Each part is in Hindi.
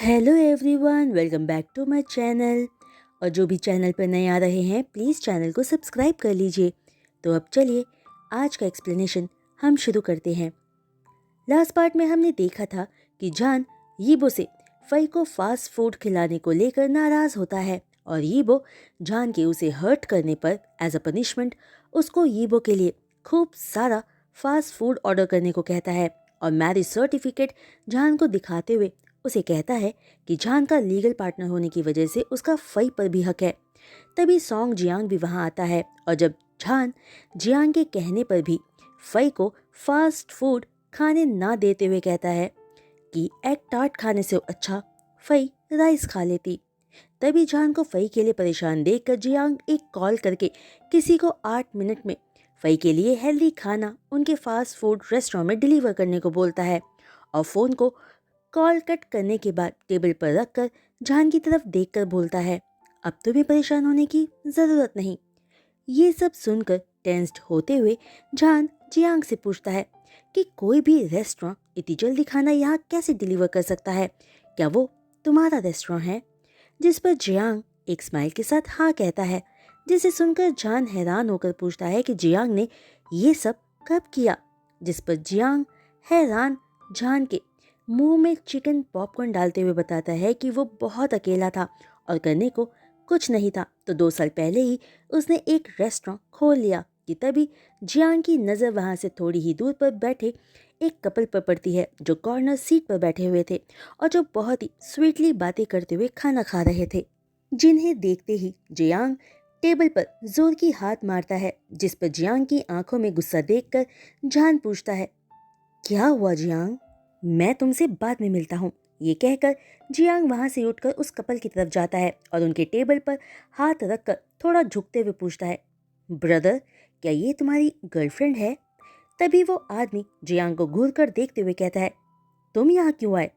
Hello everyone, welcome back to my channel. और जो भी चैनल पर नए आ रहे हैं प्लीज़ चैनल को सब्सक्राइब कर लीजिए। तो अब चलिए आज का एक्सप्लेनेशन हम शुरू करते हैं। लास्ट पार्ट में हमने देखा था कि जान यीबो से फई को फास्ट फूड खिलाने को लेकर नाराज़ होता है और यीबो जान के उसे हर्ट करने पर एज अ पनिशमेंट उसको यीबो के लिए खूब सारा फास्ट फूड ऑर्डर करने को कहता है और मैरिज सर्टिफिकेट जान को दिखाते हुए उसे कहता है कि जान का लीगल पार्टनर होने की वजह से उसका फई पर भी हक है। तभी सॉन्ग जियांग भी वहाँ आता है और जब जान जियांग के कहने पर भी फई को फास्ट फूड खाने ना देते हुए कहता है कि एग टार्ट खाने से अच्छा फई राइस खा लेती। तभी जान को फई के लिए परेशान देखकर जियांग एक कॉल करके किसी को 8 मिनट में फई के लिए हेल्दी खाना उनके फास्ट फूड रेस्टोरेंट में डिलीवर करने को बोलता है और फ़ोन को कॉल कट करने के बाद टेबल पर रखकर जान की तरफ देखकर बोलता है, अब तुम्हें परेशान होने की ज़रूरत नहीं। ये सब सुनकर टेंस्ड होते हुए जान जियांग से पूछता है कि कोई भी रेस्टोरेंट इतनी जल्दी खाना यहाँ कैसे डिलीवर कर सकता है, क्या वो तुम्हारा रेस्टोरेंट है? जिस पर जियांग एक स्माइल के साथ हाँ कहता है, जिसे सुनकर जान हैरान होकर पूछता है कि जियांग ने ये सब कब किया? जिस पर जियांग हैरान जान के मुंह में चिकन पॉपकॉर्न डालते हुए बताता है कि वो बहुत अकेला था और करने को कुछ नहीं था, तो 2 साल पहले ही उसने एक रेस्टोरेंट खोल लिया कि तभी जियांग की नज़र वहाँ से थोड़ी ही दूर पर बैठे एक कपल पर पड़ती है जो कॉर्नर सीट पर बैठे हुए थे और जो बहुत ही स्वीटली बातें करते हुए खाना खा रहे थे। जिन्हें देखते ही जियांग टेबल पर जोर की हाथ मारता है, जिस पर जियांग की आंखों में गुस्सा देखकर जान पूछता है, क्या हुआ जियांग? मैं तुमसे बाद में मिलता हूँ। ये कहकर जियांग वहां से उठकर उस कपल की तरफ जाता है और उनके टेबल पर हाथ रखकर थोड़ा झुकते हुए पूछता है, ब्रदर, क्या ये तुम्हारी गर्लफ्रेंड है? तभी वो आदमी जियांग को घूर कर देखते हुए कहता है, तुम यहाँ क्यों आए?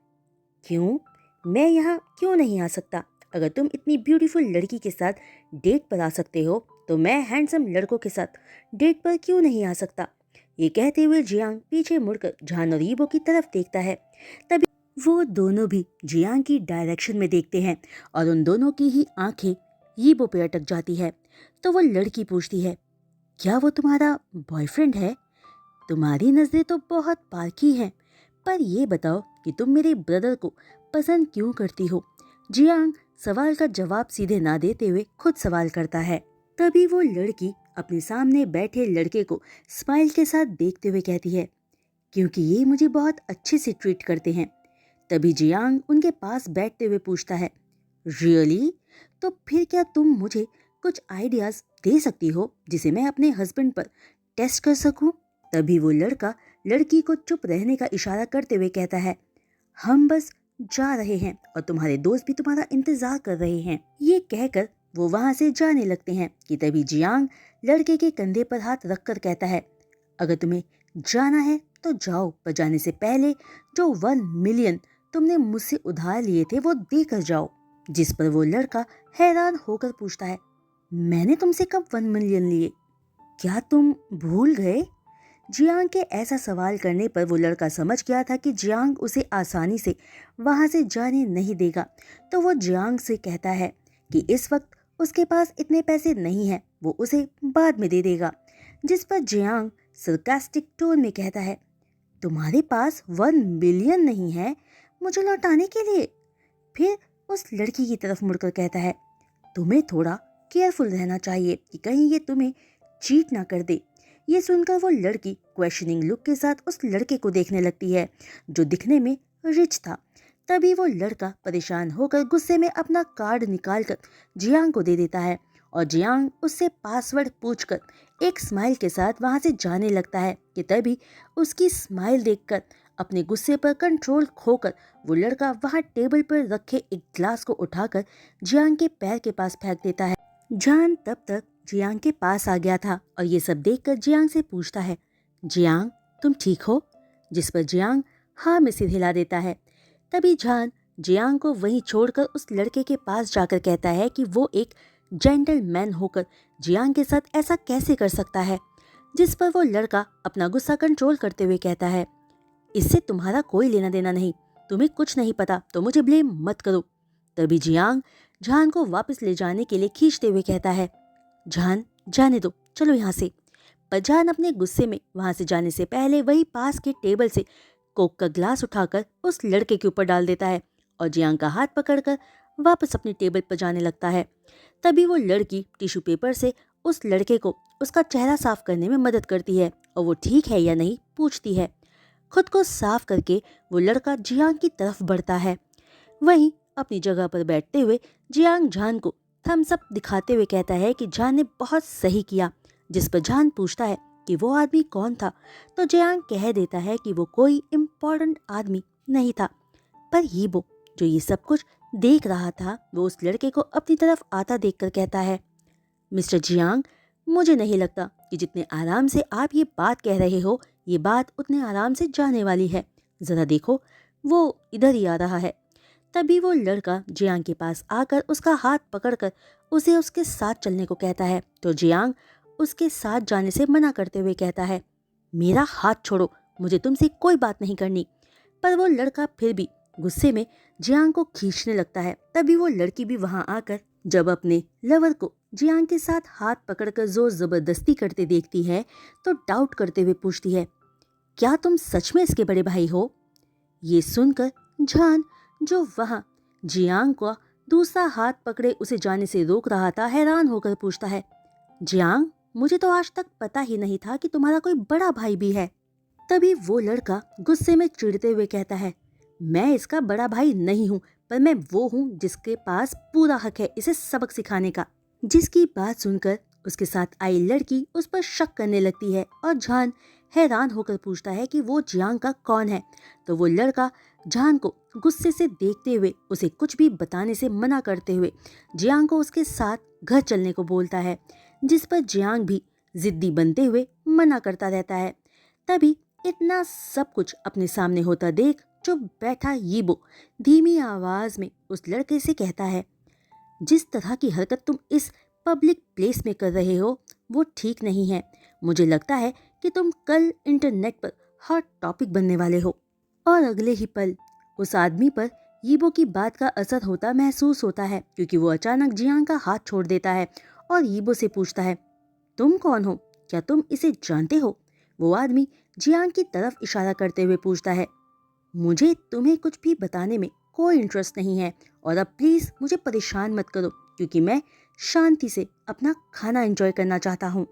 क्यों? मैं यहाँ क्यों नहीं आ सकता? अगर तुम इतनी ब्यूटीफुल लड़की के साथ डेट पर आ सकते हो तो मैं हैंडसम लड़कों के साथ डेट पर क्यों नहीं आ सकता? ये कहते हुए जियांग पीछे मुड़कर जान और यीबो की तरफ देखता है। तभी वो दोनों भी जियांग की डायरेक्शन में देखते हैं और उन दोनों की ही आंखें यीबो पे अटक जाती है। तो वो लड़की पूछती है, क्या वो तुम्हारा बॉयफ्रेंड है? तुम्हारी नज़रें तो बहुत पारखी हैं, पर ये बताओ कि तुम मेरे ब्रदर को पसंद क्यों करती हो? जियांग सवाल का जवाब सीधे ना देते हुए खुद सवाल करता है। तभी वो लड़की अपने सामने बैठे लड़के को स्माइल के साथ देखते हुए कहती है, क्योंकि ये मुझे बहुत अच्छे से ट्रीट करते हैं। तभी जियांग उनके पास बैठते हुए पूछता है, रियली? तो फिर क्या तुम मुझे कुछ आइडियाज दे सकती हो जिसे मैं अपने हस्बैंड पर टेस्ट कर सकूं? तभी वो लड़का लड़की को चुप रहने का इशारा करते हुए कहता है, हम बस जा रहे हैं और तुम्हारे दोस्त भी तुम्हारा इंतजार कर रहे हैं। ये कहकर वो वहां से जाने लगते हैं कि तभी जियांग लड़के के कंधे पर हाथ रखकर कहता है, अगर तुम्हें जाना है तो जाओ, पर जाने से पहले जो 1 मिलियन तुमने मुझसे उधार लिए थे वो देकर जाओ। जिस पर वो लड़का हैरान होकर पूछता है, मैंने तुमसे कब 1 मिलियन लिए? क्या तुम भूल गए? जियांग के ऐसा सवाल करने पर वो लड़का समझ गया था कि जियांग उसे आसानी से वहां से जाने नहीं देगा, तो वो जियांग से कहता है कि इस वक्त उसके पास इतने पैसे नहीं हैं, वो उसे बाद में दे देगा। जिस पर जियांग सरकास्टिक टोन में कहता है, तुम्हारे पास 1 बिलियन नहीं है मुझे लौटाने के लिए? फिर उस लड़की की तरफ मुड़कर कहता है, तुम्हें थोड़ा केयरफुल रहना चाहिए कि कहीं ये तुम्हें चीट ना कर दे। ये सुनकर वो लड़की क्वेश्चनिंग लुक के साथ उस लड़के को देखने लगती है जो दिखने में रिच था। तभी वो लड़का परेशान होकर गुस्से में अपना कार्ड निकालकर जियांग को दे देता है और जियांग उससे पासवर्ड पूछकर एक स्माइल के साथ वहां से जाने लगता है कि तभी उसकी स्माइल देखकर अपने गुस्से पर कंट्रोल खोकर वो लड़का वहां टेबल पर रखे एक ग्लास को उठाकर जियांग के पैर के पास फेंक देता है। जान तब तक जियांग के पास आ गया था और ये सब देखकर जियांग से पूछता है, जियांग तुम ठीक हो? जिस पर जियांग हाँ में सिर हिला देता है। तभी जान जियांग को वहीं छोड़कर उस लड़के के पास जाकर कहता है कि वो एक जेंटलमैन होकर जियांग के साथ ऐसा कैसे कर सकता है। जिस पर वो लड़का अपना गुस्सा कंट्रोल करते हुए कहता है, इससे तुम्हारा कोई लेना देना नहीं, तुम्हें कुछ नहीं पता तो मुझे ब्लेम मत करो। तभी जियांग झान को वापस ले जाने के लिए खींचते हुए कहता है, झान जाने दो, चलो यहाँ से। पर झान अपने गुस्से में वहां से जाने से पहले वही पास के टेबल से कोक का ग्लास उठाकर उस लड़के के ऊपर डाल देता है और जियांग का हाथ पकड़कर वापस अपनी टेबल पर जाने लगता है। तभी वो लड़की टिश्यू पेपर से उस लड़के को उसका चेहरा साफ करने में मदद करती है और वो ठीक है या नहीं पूछती है। खुद को साफ करके वो लड़का जियांग की तरफ बढ़ता है। वहीं अपनी जगह पर बैठते हुए जियांग झान को थम्स अप दिखाते हुए कहता है कि झान ने बहुत सही किया। जिस पर झान पूछता है कि वो आदमी कौन था, तो जियांग कह देता है कि वो कोई इम्पोर्टेंट आदमी नहीं था, पर यीबो जो ये सब कुछ देख रहा था वो उस लड़के को अपनी तरफ आता देखकर कहता है, मिस्टर जियांग, मुझे नहीं लगता कि जितने आराम से आप ये बात कह रहे हो ये बात उतने आराम से जाने वाली है। जरा देखो, वो इधर ही आ रहा है। तभी वो लड़का जियांग के पास आकर उसका हाथ पकड़कर उसे उसके साथ चलने को कहता है, तो जियांग उसके साथ जाने से मना करते हुए कहता है, मेरा हाथ छोड़ो, मुझे तुमसे कोई बात नहीं करनी। पर वो लड़का फिर भी गुस्से में जियांग को खींचने लगता है। तभी वो लड़की भी वहां आकर जब अपने लवर को जियांग के साथ हाथ पकड़कर जोर जबरदस्ती करते देखती है तो डाउट करते हुए पूछती है, क्या तुम सच में इसके बड़े भाई हो? ये सुनकर झान जो वहां जियांग को दूसरा हाथ पकड़े उसे जाने से रोक रहा था हैरान होकर पूछता है, जियांग, मुझे तो आज तक पता ही नहीं था कि तुम्हारा कोई बड़ा भाई भी है। तभी वो लड़का गुस्से में चिढ़ते हुए कहता है, मैं इसका बड़ा भाई नहीं हूँ, पर मैं वो हूँ जिसके पास पूरा हक है इसे सबक सिखाने का। जिसकी बात सुनकर उसके साथ आई लड़की उस पर शक करने लगती है और झान हैरान होकर पूछता है कि वो जियांग का कौन है। तो वो लड़का झान को गुस्से से देखते हुए उसे कुछ भी बताने से मना करते हुए जियांग को उसके साथ घर चलने को बोलता है, जिस पर जियांग भी जिद्दी बनते हुए मना करता रहता है। तभी इतना सब कुछ अपने सामने होता देख जो बैठा यीबो धीमी आवाज में उस लड़के से कहता है, जिस तरह की हरकत तुम इस पब्लिक प्लेस में कर रहे हो वो ठीक नहीं है। मुझे लगता है कि तुम कल इंटरनेट पर हॉट टॉपिक बनने वाले हो। और अगले ही पल उस आदमी पर यीबो की बात का असर होता महसूस होता है, क्योंकि वो अचानक जियांग का हाथ छोड़ देता है और यीबो से पूछता है, तुम कौन हो? क्या तुम इसे जानते हो? वो आदमी जियांग की तरफ इशारा करते हुए पूछता है, मुझे तुम्हें कुछ भी बताने में कोई इंटरेस्ट नहीं है और अब प्लीज मुझे परेशान मत करो, क्योंकि मैं शांति से अपना खाना एंजॉय करना चाहता हूँ।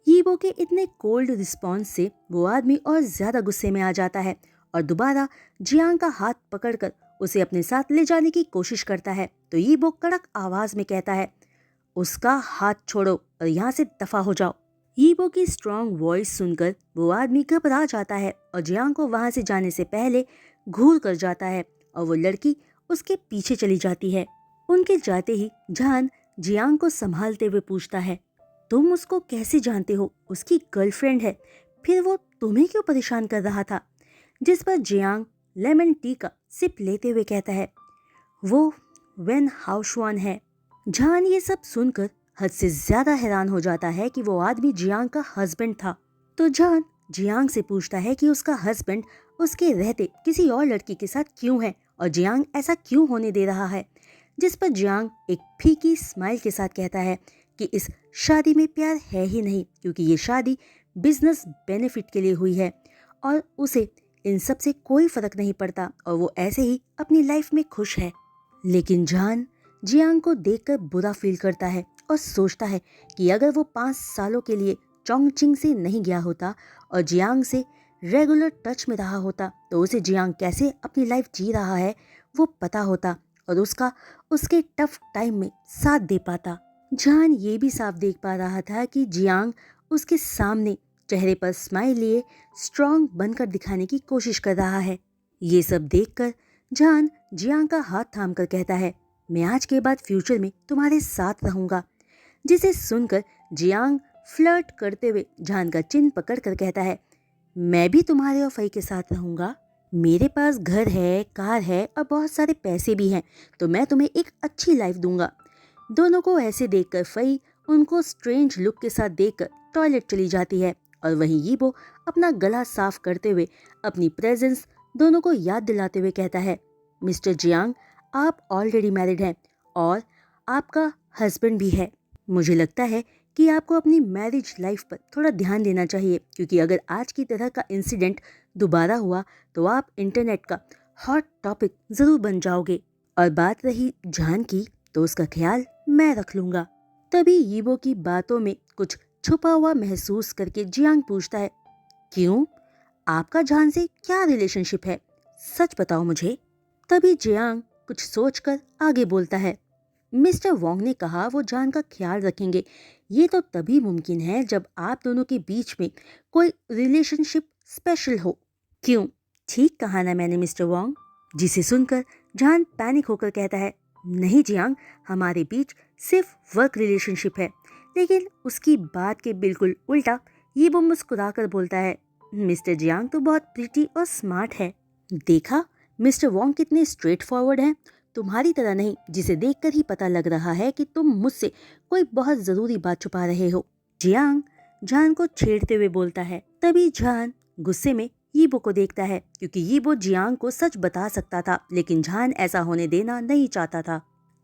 यीबो के इतने कोल्ड रिस्पॉन्स से वो आदमी और ज्यादा गुस्से में आ जाता है और दोबारा जियांग का हाथ पकड़कर उसे अपने साथ ले जाने की कोशिश करता है। तो यीबो कड़क आवाज में कहता है, उसका हाथ छोड़ो और यहाँ से दफा हो जाओ। यीबो की स्ट्रॉन्ग वॉइस सुनकर वो आदमी घबरा जाता है और जियांग को वहां से जाने से पहले घूर कर जाता है और वो लड़की उसके पीछे चली जाती है। उनके जाते ही झान जियांग को संभालते हुए पूछता है, तुम उसको कैसे जानते हो? उसकी गर्लफ्रेंड है, फिर वो तुम्हें क्यों परेशान कर रहा था? जिस पर जियांग लेमन टी का सिप लेते हुए कहता है, वो वेन हाउशवान है। झान ये सब सुनकर हद से ज्यादा हैरान हो जाता है कि वो आदमी जियांग का हस्बैंड था। तो झान जियांग से पूछता है कि उसका हस्बैंड उसके रहते किसी और लड़की के साथ क्यों है और जियांग ऐसा क्यों होने दे रहा है। जिस पर जियांग एक फीकी स्माइल के साथ कहता है कि इस शादी में प्यार है ही नहीं, क्योंकि ये शादी बिजनेस बेनिफिट के लिए हुई है और उसे इन सब से कोई फर्क नहीं पड़ता और वो ऐसे ही अपनी लाइफ में खुश है। लेकिन झान जियांग को देखकर बुरा फील करता है और सोचता है कि अगर वो 5 सालों के लिए चोंगचिंग से नहीं गया होता और जियांग से रेगुलर टच में रहा होता तो उसे जियांग कैसे अपनी लाइफ जी रहा है वो पता होता और उसका उसके टफ टाइम में साथ दे पाता। झान ये भी साफ देख पा रहा था कि जियांग उसके सामने चेहरे पर स्माइल लिए स्ट्रॉन्ग बनकर दिखाने की कोशिश कर रहा है। ये सब देखकर झान जियांग का हाथ थामकर कहता है, मैं आज के बाद फ्यूचर में तुम्हारे साथ रहूंगा। जिसे सुनकर जियांग फ्लर्ट करते हुए झान का चिन पकड़ कर कहता है, मैं भी तुम्हारे और फई के साथ रहूंगा। मेरे पास घर है, कार है और बहुत सारे पैसे भी हैं, तो मैं तुम्हें एक अच्छी लाइफ दूंगा। दोनों को ऐसे देखकर फई उनको स्ट्रेंज लुक के साथ देखकर टॉयलेट चली जाती है और वहीं यीबो अपना गला साफ करते हुए अपनी प्रेजेंस दोनों को याद दिलाते हुए कहता है, मिस्टर जियांग, आप ऑलरेडी मैरिड हैं और आपका हस्बैंड भी है। मुझे लगता है कि आपको अपनी मैरिज लाइफ पर थोड़ा ध्यान देना चाहिए, क्योंकि अगर आज की तरह का इंसिडेंट दोबारा हुआ तो आप इंटरनेट का हॉट टॉपिक ज़रूर बन जाओगे। और बात रही जान की, तो उसका ख्याल मैं रख लूँगा। तभी यीबो की बातों में कुछ छुपा हुआ महसूस करके जियांग पूछता है, क्यों? आपका जान से क्या रिलेशनशिप है? सच बताओ मुझे। तभी जियांग कुछ सोचकर आगे बोलता है, मिस्टर वोंग ने कहा वो जान का ख्याल रखेंगे। ये तो तभी मुमकिन है जब आप दोनों के बीच में कोई रिलेशनशिप स्पेशल हो। क्यों? ठीक कहा ना मैंने मिस्टर वोंग? जिसे सुनकर जान पैनिक होकर कहता है, नहीं जियांग, हमारे बीच सिर्फ वर्क रिलेशनशिप है। लेकिन उसकी बात के बिल्कुल उल्टा ये वो मुस्कुराकर बोलता है, मिस्टर जियांग तो बहुत प्रिटी और स्मार्ट है। देखा मिस्टर वोंग कितने स्ट्रेट फॉरवर्ड हैं। तुम्हारी तरह नहीं, जिसे देखकर ही पता लग रहा है कि तुम मुझसे कोई बहुत जरूरी बात छुपा रहे हो। जियांग जान को छेड़ते हुए बोलता है। तभी जान गुस्से में यीबो को देखता है, क्योंकि यीबो जियांग को सच बता सकता था, लेकिन जान ऐसा होने देना नहीं चाहता था।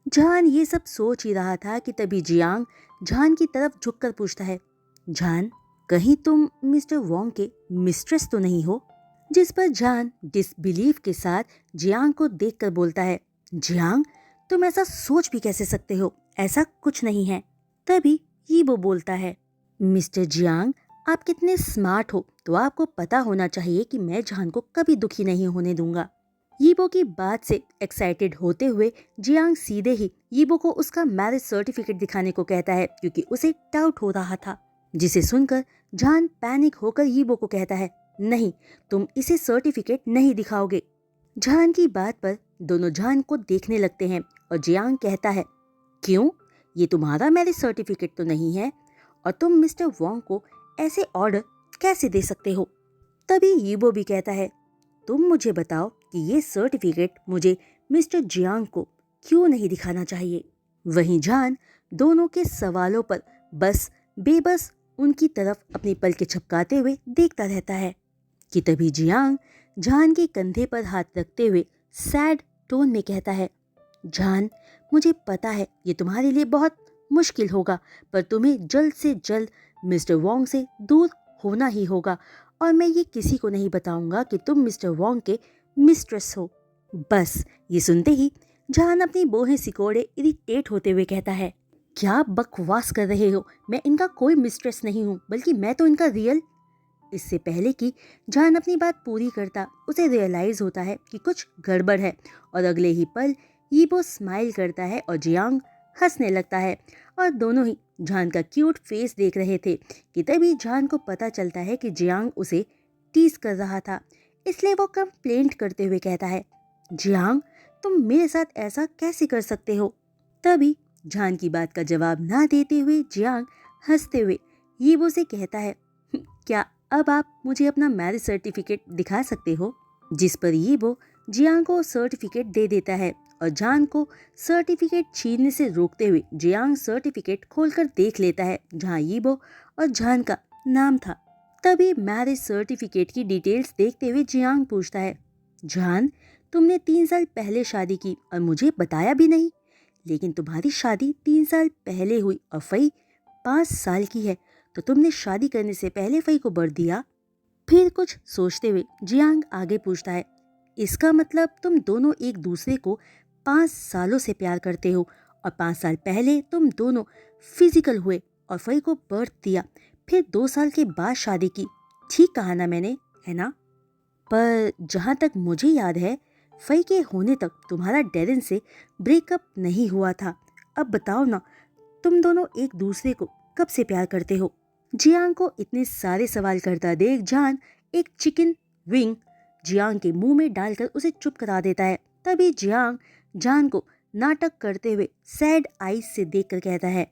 जान ये सब सोच ही रहा था कि तभी जियांग जान की तरफ झुककर पूछता है, जान, कहीं तुम मिस्टर वोंग के मिस्ट्रेस तो नहीं हो? जिस पर जान डिसबिलीव के साथ जियांग को देखकर बोलता है, जियांग, तुम ऐसा सोच भी कैसे सकते हो? ऐसा कुछ नहीं है। तभी यीबो बोलता है, मिस्टर जियांग, आप कितने स्मार्ट हो, तो आपको पता होना चाहिए कि मैं जान को कभी दुखी नहीं होने दूंगा। यीबो की बात से एक्साइटेड होते हुए जियांग सीधे ही यीबो को उसका मैरिज सर्टिफिकेट दिखाने को कहता है, क्योंकि उसे डाउट हो रहा था। जिसे सुनकर जान पैनिक होकर यीबो को कहता है, नहीं, तुम इसे सर्टिफिकेट नहीं दिखाओगे। जान की बात पर दोनों जान को देखने लगते हैं और जियांग कहता है, क्यों? ये तुम्हारा मैरिज सर्टिफिकेट तो नहीं है, और तुम मिस्टर वोंग को ऐसे ऑर्डर कैसे दे सकते हो? तभी यीबो भी कहता है, तुम मुझे बताओ कि ये सर्टिफिकेट मुझे मिस्टर जियांग को क्यों नहीं दिखाना चाहिए? वहीं जान दोनों के सवालों पर बस बेबस उनकी तरफ अपनी पलकें झपकाते हुए देखता रहता है कि तभी जियांग जान के कंधे पर हाथ रखते हुए सैड टोन में कहता है, जान, मुझे पता है ये तुम्हारे लिए बहुत मुश्किल होगा, पर तुम्हें जल्द से जल्द मिस्टर वोंग से दूर होना ही होगा, और मैं ये किसी को नहीं बताऊंगा कि तुम मिस्टर वोंग के मिस्ट्रेस हो। बस ये सुनते ही जान अपनी बोहें सिकोड़े इरिटेट होते हुए कहता है, क्या बकवास कर रहे हो? मैं इनका कोई मिस्ट्रेस नहीं हूँ, बल्कि मैं तो इनका रियल। इससे पहले कि जान अपनी बात पूरी करता, उसे रियलाइज होता है कि कुछ गड़बड़ है, और अगले ही पल यीबो स्माइल करता है और जियांग हंसने लगता है, और दोनों ही जान का क्यूट फेस देख रहे थे कि तभी जान को पता चलता है कि जियांग उसे टीज कर रहा था। इसलिए वो कंप्लेंट करते हुए कहता है, जियांग, तुम मेरे साथ ऐसा कैसे कर सकते हो? तभी जान की बात का जवाब ना देते हुए जियांग हंसते हुए यीबो से कहता है, क्या अब आप मुझे अपना मैरिज सर्टिफिकेट दिखा सकते हो? जिस पर यीबो जियांग को सर्टिफिकेट दे देता है, और जान को सर्टिफिकेट छीनने से रोकते हुए जियांग सर्टिफिकेट खोलकर देख लेता है, जहां यीबो और जान का नाम था। तभी मैरिज सर्टिफिकेट की डिटेल्स देखते हुए जियांग पूछता है, जान, तुमने 3 साल पहले शादी की और मुझे बताया भी नहीं। लेकिन तुम्हारी शादी 3 साल पहले हुई और फई 5 साल की है, तो तुमने शादी करने से पहले फई को बर्थ दिया? फिर कुछ सोचते हुए जियांग आगे पूछता है, इसका मतलब तुम दोनों एक दूसरे को 5 सालों से प्यार करते हो, और 5 साल पहले तुम दोनों फिजिकल हुए और फई को बर्थ दिया, फिर 2 साल के बाद शादी की। ठीक कहा ना मैंने, है ना? पर जहाँ तक मुझे याद है, फई के होने तक तुम्हारा डेरन से ब्रेकअप नहीं हुआ था। अब बताओ ना, तुम दोनों एक दूसरे को कब से प्यार करते हो? जियांग को इतने सारे सवाल करता देख जान एक चिकन विंग जियांग के मुंह में डालकर उसे चुप करा देता है। तभी जियांग जान को नाटक करते हुए सैड आईज से देखकर कहता है,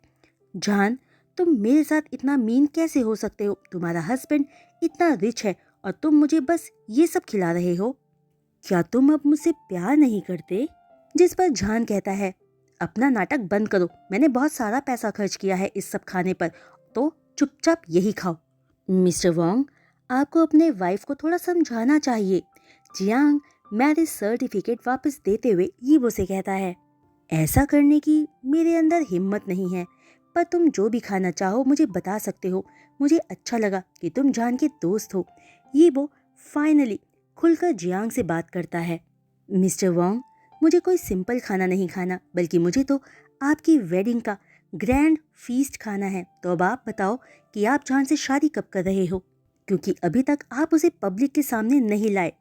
जान, तुम मेरे साथ इतना मीन कैसे हो सकते हो? तुम्हारा हस्बैंड इतना रिच है और तुम मुझे बस ये सब खिला रहे हो। क्या तुम अब मुझसे प्यार नहीं करते? जिस पर जान कहता है, अपना नाटक बंद करो, मैंने बहुत सारा पैसा खर्च किया है इस सब खाने पर, तो चुपचाप यही खाओ। मिस्टर वोंग, आपको अपने वाइफ को थोड़ा समझाना चाहिए। जियांग मैरिज सर्टिफिकेट वापस देते हुए यीबो से कहता है, ऐसा करने की मेरे अंदर हिम्मत नहीं है, पर तुम जो भी खाना चाहो मुझे बता सकते हो। मुझे अच्छा लगा कि तुम जान के दोस्त हो। यीबो फाइनली खुलकर जियांग से बात करता है। मिस्टर वोंग, मुझे कोई सिंपल खाना नहीं खाना, बल्कि मुझे तो आपकी वेडिंग का ग्रैंड फीस्ट खाना है। तो अब आप बताओ कि आप जान से शादी कब कर रहे हो, क्योंकि अभी तक आप उसे पब्लिक के सामने नहीं लाए।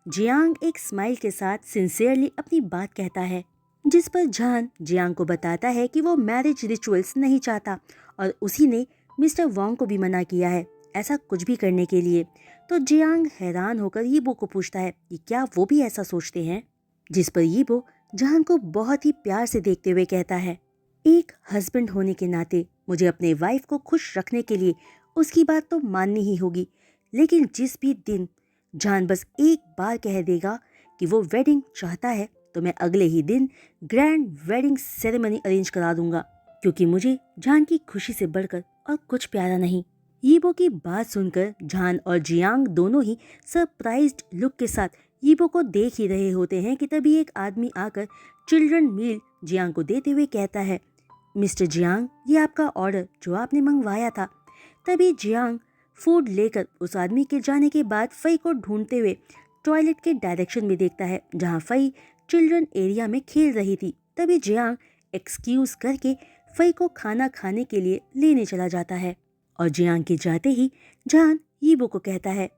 जियांग एक स्माइल के साथ सिंसियरली अपनी बात कहता है, जिस पर जान जियांग को बताता है कि वो मैरिज रिचुअल्स नहीं चाहता और उसी ने मिस्टर वोंग को भी मना किया है ऐसा कुछ भी करने के लिए। तो जियांग हैरान होकर यीबो को पूछता है कि क्या वो भी ऐसा सोचते हैं, जिस पर यीबो जान को बहुत ही प्यार से देखते हुए कहता है, एक हस्बैंड होने के नाते मुझे अपने वाइफ को खुश रखने के लिए उसकी बात तो माननी ही होगी, लेकिन जिस भी दिन जान बस एक बार कह देगा कि वो वेडिंग चाहता है तो मैं अगले ही दिन ग्रैंड वेडिंग सेरेमनी अरेंज करा दूंगा, क्योंकि मुझे जान की खुशी से बढ़कर और कुछ प्यारा नहीं। यीबो की बात सुनकर जान और जियांग दोनों ही सरप्राइज्ड लुक के साथ यीबो को देख ही रहे होते हैं कि तभी एक आदमी आकर चिल्ड्रन मील जियांग को देते हुए कहता है, मिस्टर जियांग, ये आपका ऑर्डर जो आपने मंगवाया था। तभी जियांग फूड लेकर उस आदमी के जाने के बाद फई को ढूंढते हुए टॉयलेट के डायरेक्शन में देखता है, जहां फई चिल्ड्रन एरिया में खेल रही थी। तभी जियांग एक्सक्यूज करके फई को खाना खाने के लिए लेने चला जाता है और जियांग के जाते ही जान यीबो को कहता है,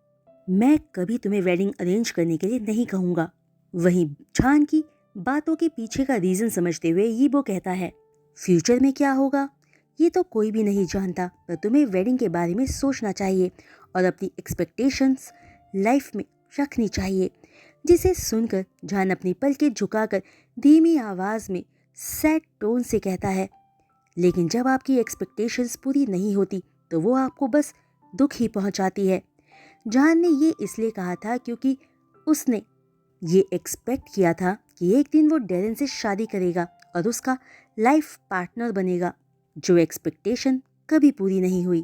मैं कभी तुम्हें वेडिंग अरेंज करने के लिए नहीं कहूँगा। वहीं जान की बातों के पीछे का रीज़न समझते हुए यीबो कहता है, फ्यूचर में क्या होगा ये तो कोई भी नहीं जानता, पर तुम्हें वेडिंग के बारे में सोचना चाहिए और अपनी एक्सपेक्टेशंस लाइफ में रखनी चाहिए। जिसे सुनकर जान अपनी पलकें झुकाकर धीमी आवाज़ में सैड टोन से कहता है, लेकिन जब आपकी एक्सपेक्टेशंस पूरी नहीं होती तो वो आपको बस दुख ही पहुंचाती है। जान ने ये इसलिए कहा था क्योंकि उसने ये एक्सपेक्ट किया था कि एक दिन वो डेरेन से शादी करेगा और उसका लाइफ पार्टनर बनेगा, जो एक्सपेक्टेशन कभी पूरी नहीं हुई।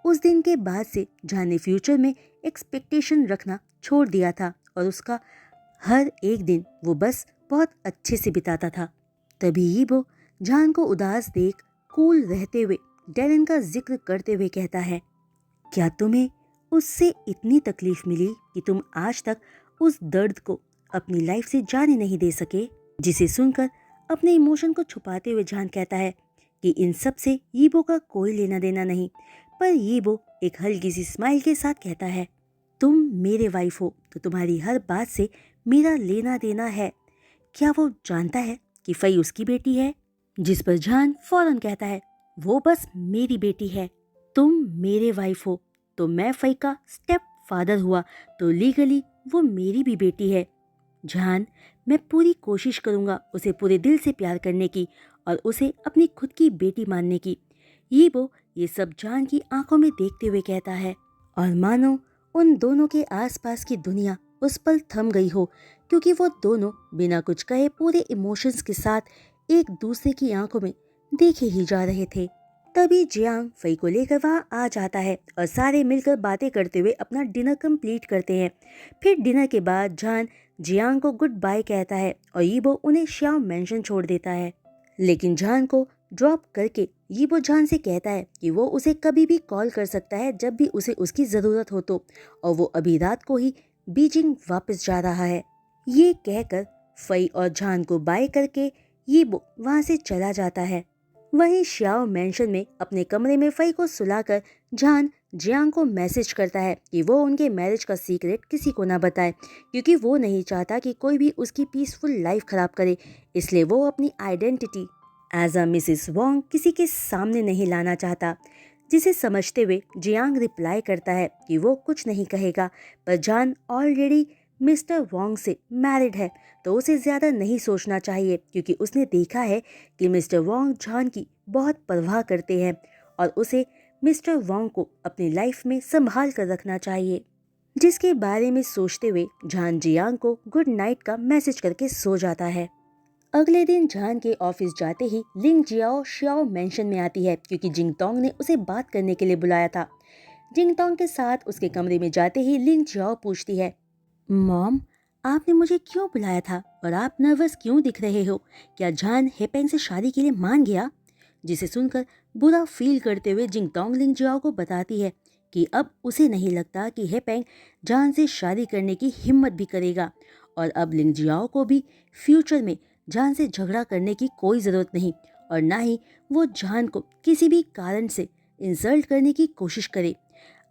उस दिन के बाद से जान ने फ्यूचर में एक्सपेक्टेशन रखना छोड़ दिया था और उसका हर एक दिन वो बस बहुत अच्छे से बिताता था। तभी यीबो जान को उदास देख कूल रहते हुए डेरेन का जिक्र करते हुए कहता है, क्या तुम्हें उससे इतनी तकलीफ मिली कि तुम आज तक उस दर्द को अपनी लाइफ से जाने नहीं दे सके। जिसे सुनकर अपने इमोशन को छुपाते हुए जान कहता है कि इन सब से यीबो का कोई लेना देना नहीं, पर यीबो एक हल्की सी स्माइल के साथ कहता है, तुम मेरे वाइफ हो तो तुम्हारी हर बात से मेरा लेना देना है। क्या वो जानता है कि फई उसकी बेटी है? जिस पर जान फौरन कहता है, वो बस मेरी बेटी है। तुम मेरे वाइफ हो तो मैं फई का स्टेप फादर हुआ तो लीगली वो मेरी भी बेटी है। जान, मैं पूरी कोशिश करूँगा उसे पूरे दिल से प्यार करने की और उसे अपनी खुद की बेटी मानने की। यीबो ये सब जान की आंखों में देखते हुए कहता है और मानो उन दोनों के आसपास की दुनिया उस पल थम गई हो, क्योंकि वो दोनों बिना कुछ कहे पूरे इमोशंस के साथ एक दूसरे की आंखों में देखे ही जा रहे थे। तभी जियांग फई को लेकर वहाँ आ जाता है और सारे मिलकर बातें करते हुए अपना डिनर कंप्लीट करते हैं। फिर डिनर के बाद जान जियांग को गुड बाय कहता है और यीबो उन्हें श्याओ मेंशन छोड़ देता है। लेकिन जान को ड्रॉप करके यीबो जान से कहता है कि वो उसे कभी भी कॉल कर सकता है जब भी उसे उसकी ज़रूरत हो तो, और वो अभी रात को ही बीजिंग वापस जा रहा है। ये कहकर फई और जान को बाय करके यीबो वहाँ से चला जाता है। वहीं श्याओ मेंशन में अपने कमरे में फई को सुलाकर जान जियांग को मैसेज करता है कि वो उनके मैरिज का सीक्रेट किसी को ना बताए, क्योंकि वो नहीं चाहता कि कोई भी उसकी पीसफुल लाइफ खराब करे। इसलिए वो अपनी identity as a Mrs Wong किसी के सामने नहीं लाना चाहता। जिसे समझते हुए जियांग रिप्लाई करता है कि वो कुछ नहीं कहेगा, पर जान ऑलरेडी मिस्टर वोंग से मैरिड है तो उसे ज़्यादा नहीं सोचना चाहिए, क्योंकि उसने देखा है कि मिस्टर वोंग जान की बहुत परवाह करते हैं और उसे मिस्टर वोंग को अपनी लाइफ में संभाल कर रखना चाहिए। जिसके बारे में सोचते हुए जान जियांग को गुड नाइट का मैसेज करके सो जाता है। अगले दिन जान के ऑफिस जाते ही लिंग जियाओ श्याओ मेंशन में आती है, क्योंकि जिंगतोंग ने उसे बात करने के लिए बुलाया था। जिंगतोंग के साथ उसके कमरे में जाते ही लिंग जियाओ पूछती है, मॉम, आपने मुझे क्यों बुलाया था और आप नर्वस क्यों दिख रहे हो? क्या जान हेपेंग से शादी के लिए मान गया? जिसे सुनकर बुरा फील करते हुए जिंगतोंग लिंगजियाओ को बताती है कि अब उसे नहीं लगता कि हेपेंग जान से शादी करने की हिम्मत भी करेगा और अब लिंगजियाओ को भी फ्यूचर में जान से झगड़ा करने की कोई ज़रूरत नहीं और ना ही वो जान को किसी भी कारण से इंसल्ट करने की कोशिश करे।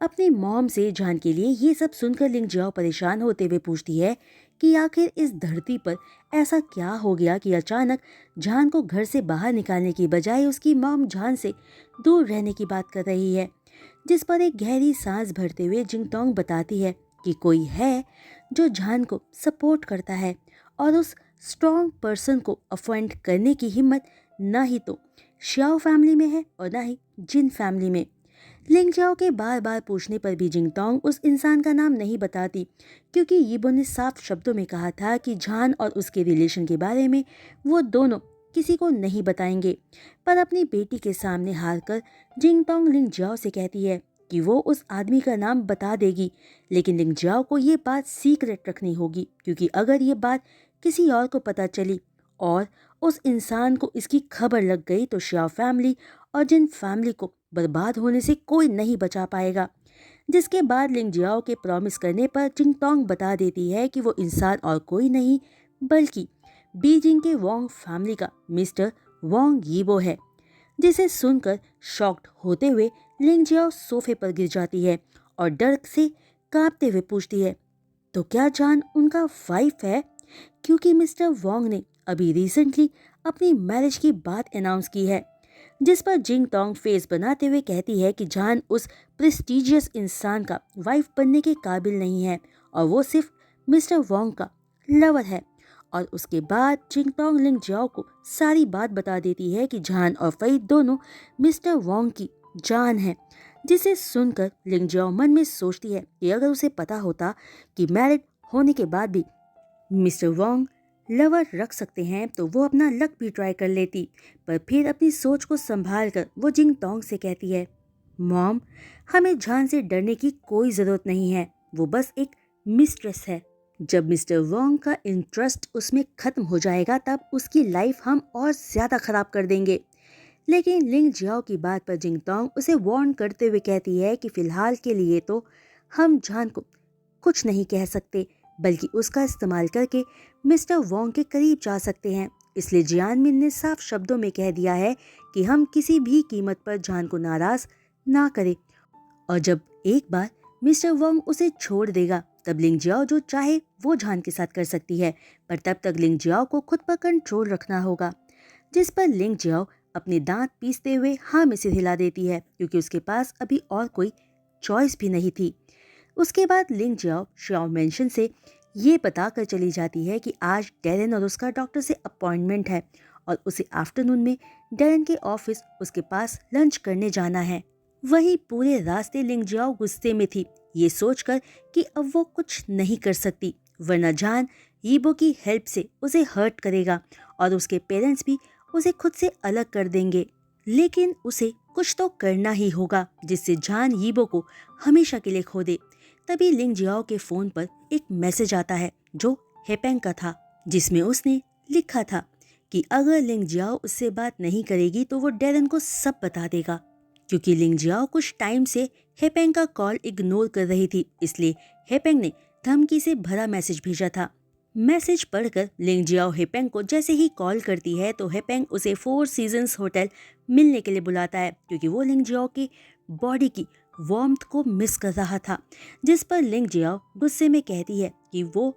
अपनी मॉम से जान के लिए ये सब सुनकर लिंगजियाओ परेशान होते हुए पूछती है कि आखिर इस धरती पर ऐसा क्या हो गया कि अचानक जान को घर से बाहर निकालने की बजाय उसकी मॉम जान से दूर रहने की बात कर रही है। जिस पर एक गहरी सांस भरते हुए जिंगतोंग बताती है कि कोई है जो जान को सपोर्ट करता है और उस स्ट्रॉन्ग पर्सन को अपॉइंट करने की हिम्मत ना ही तो श्याओ फैमिली में है और ना ही जिन फैमिली में। लिंगजाओ के बार बार पूछने पर भी जिंगतोंग उस इंसान का नाम नहीं बताती क्योंकि यीबो ने साफ शब्दों में कहा था कि जान और उसके रिलेशन के बारे में वो दोनों किसी को नहीं बताएंगे। पर अपनी बेटी के सामने हार कर जिंगतोंग लिंगजाओ से कहती है कि वो उस आदमी का नाम बता देगी, लेकिन लिंगजाओ को ये बात सीक्रेट रखनी होगी क्योंकि अगर ये बात किसी और को पता चली और उस इंसान को इसकी खबर लग गई तो श्याओ फैमिली और जिन फैमिली को बर्बाद होने से कोई नहीं बचा पाएगा। जिसके बाद लिंगजियाओ के प्रॉमिस करने पर जिंगतोंग बता देती है कि वो इंसान और कोई नहीं बल्कि बीजिंग के वोंग फैमिली का मिस्टर वोंग यीबो है। जिसे सुनकर शॉक्ड होते हुए लिंगजियाओ सोफे पर गिर जाती है और डर से कांपते हुए पूछती है, तो क्या जान उनका वाइफ है? क्योंकि मिस्टर वोंग ने अभी रिसेंटली अपनी मैरिज की बात अनाउंस की है। जिस पर जिंगतोंग फेस बनाते हुए कहती है कि जान उस प्रेस्टिजियस इंसान का वाइफ बनने के काबिल नहीं है और वो सिर्फ मिस्टर वोंग का लवर है। और उसके बाद जिंगतोंग लिंगजियाओ को सारी बात बता देती है कि जान और फई दोनों मिस्टर वोंग की जान है। जिसे सुनकर लिंगजियाओ मन में सोचती है कि अगर उसे पता होता कि मैरिड होने के बाद भी मिस्टर वोंग लवर रख सकते हैं तो वो अपना लक भी ट्राई कर लेती। पर फिर अपनी सोच को संभाल कर वो जिंगतोंग से कहती है, मॉम, हमें जान से डरने की कोई ज़रूरत नहीं है, वो बस एक मिस्ट्रेस है। जब मिस्टर वोंग का इंटरेस्ट उसमें ख़त्म हो जाएगा तब उसकी लाइफ हम और ज़्यादा ख़राब कर देंगे। लेकिन लिंग जियाओ की बात पर जिंगतोंग उसे वार्न करते हुए कहती है कि फ़िलहाल के लिए तो हम जान को कुछ नहीं कह सकते बल्कि उसका इस्तेमाल करके मिस्टर वोंग के करीब जा सकते हैं। इसलिए जियानमिन ने साफ शब्दों में कह दिया है कि हम किसी भी कीमत पर जान को नाराज ना करें और जब एक बार मिस्टर वोंग उसे छोड़ देगा तब लिंगजियाओ जो चाहे वो जान के साथ कर सकती है, पर तब तक लिंगजियाओ को खुद पर कंट्रोल रखना होगा। जिस पर लिंगजियाओ अपने दांत पीसते हुए हाँ में सिर हिला देती है क्योंकि उसके पास अभी और कोई चॉइस भी नहीं थी। उसके बाद लिंगजियाओ श्याओ मेंशन से ये बताकर चली जाती है कि आज डैरेन और उसका डॉक्टर से अपॉइंटमेंट है और उसे आफ्टरनून में डैरेन के ऑफिस उसके पास लंच करने जाना है। वही पूरे रास्ते लिंगजियाओ गुस्से में थी, ये सोचकर कि अब वो कुछ नहीं कर सकती वरना जान यीबो की हेल्प से उसे हर्ट करेगा और उसके पेरेंट्स भी उसे खुद से अलग कर देंगे। लेकिन उसे कुछ तो करना ही होगा जिससे जान यीबो को हमेशा के लिए खो दे। तभी लिंगजियाओ के फ़ोन पर एक मैसेज आता है जो हेपेंग का था, जिसमें उसने लिखा था कि अगर लिंगजियाओ उससे बात नहीं करेगी तो वो डैरेन को सब बता देगा। क्योंकि लिंगजियाओ कुछ टाइम से हेपेंग का कॉल इग्नोर कर रही थी इसलिए हेपेंग ने धमकी से भरा मैसेज भेजा था। मैसेज पढ़कर लिंगजियाओ हेपेंग को जैसे ही कॉल करती है तो हेपेंग उसे 4 सीजन्स होटल मिलने के लिए बुलाता है क्योंकि वो लिंगजियाओ की बॉडी की वार्मथ को मिस कर रहा था। जिस पर लिंगजियाओ गुस्से में कहती है कि वो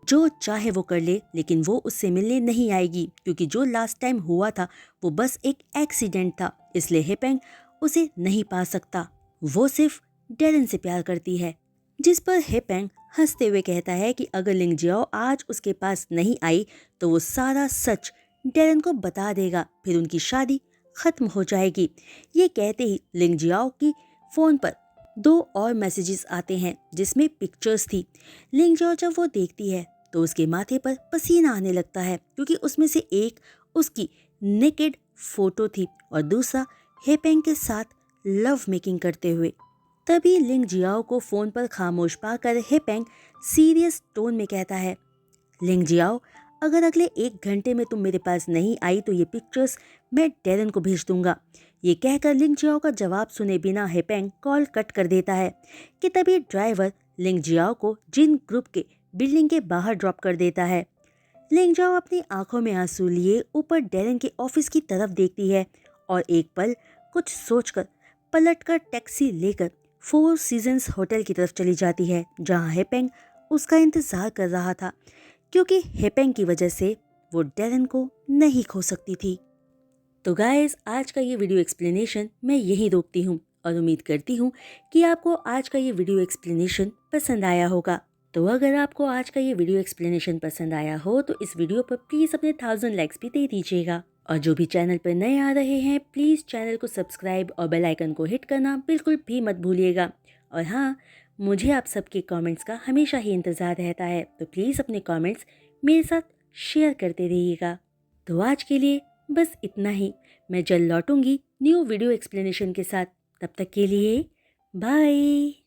जो चाहे वो कर ले लेकिन वो उससे मिलने नहीं आएगी क्योंकि जो लास्ट टाइम हुआ था वो बस एक एक्सीडेंट था, इसलिए हेपेंग उसे नहीं पा सकता, वो सिर्फ डैरेन से प्यार करती है। जिस पर हेपेंग हंसते हुए कहता है कि अगर लिंगजियाओ आज उसके पास नहीं आई तो वो सारा सच डैरेन को बता देगा, फिर उनकी शादी खत्म हो जाएगी। ये कहते ही लिंगजियाओ की फ़ोन पर 2 और मैसेजेस आते हैं जिसमें पिक्चर्स थी। लिंगजियाओ जब वो देखती है तो उसके माथे पर पसीना आने लगता है क्योंकि उसमें से एक उसकी नेकेड फोटो थी और दूसरा हेपेंग के साथ लव मेकिंग करते हुए। तभी लिंगजियाओ को फ़ोन पर खामोश पाकर हेपेंग सीरियस टोन में कहता है लिंग जियाओ, अगर अगले 1 घंटे में तुम मेरे पास नहीं आई तो ये पिक्चर्स मैं डेरन को भेज दूंगा। ये कहकर लिंग जियाओ का जवाब सुने बिना हेपेंग कॉल कट कर देता है कि तभी ड्राइवर लिंग जियाओ को जिन ग्रुप के बिल्डिंग के बाहर ड्रॉप कर देता है। लिंग जियाओ अपनी आंखों में आंसू लिए ऊपर डेरन के ऑफिस की तरफ देखती है और एक पल कुछ सोचकर पलटकर टैक्सी लेकर फोर सीजन्स होटल की तरफ चली जाती है, जहां हेपेंग उसका इंतजार कर रहा था, क्योंकि हेपेंग की वजह से वो डेरन को नहीं खो सकती थी। तो गाइस, आज का ये वीडियो एक्सप्लेनेशन मैं यहीं रोकती हूँ और उम्मीद करती हूँ कि आपको आज का ये वीडियो एक्सप्लेनेशन पसंद आया होगा। तो अगर आपको आज का ये वीडियो एक्सप्लेनेशन पसंद आया हो तो इस वीडियो पर प्लीज़ अपने 1000 लाइक्स भी दे दीजिएगा। और जो भी चैनल पर नए आ रहे हैं प्लीज़ चैनल को सब्सक्राइब और बेल आइकन को हिट करना बिल्कुल भी मत भूलिएगा। और हाँ, मुझे आप सबके कमेंट्स का हमेशा ही इंतज़ार रहता है, तो प्लीज़ अपने कमेंट्स मेरे साथ शेयर करते रहिएगा। तो आज के लिए बस इतना ही। मैं जल्द लौटूंगी न्यू वीडियो एक्सप्लेनेशन के साथ। तब तक के लिए बाय।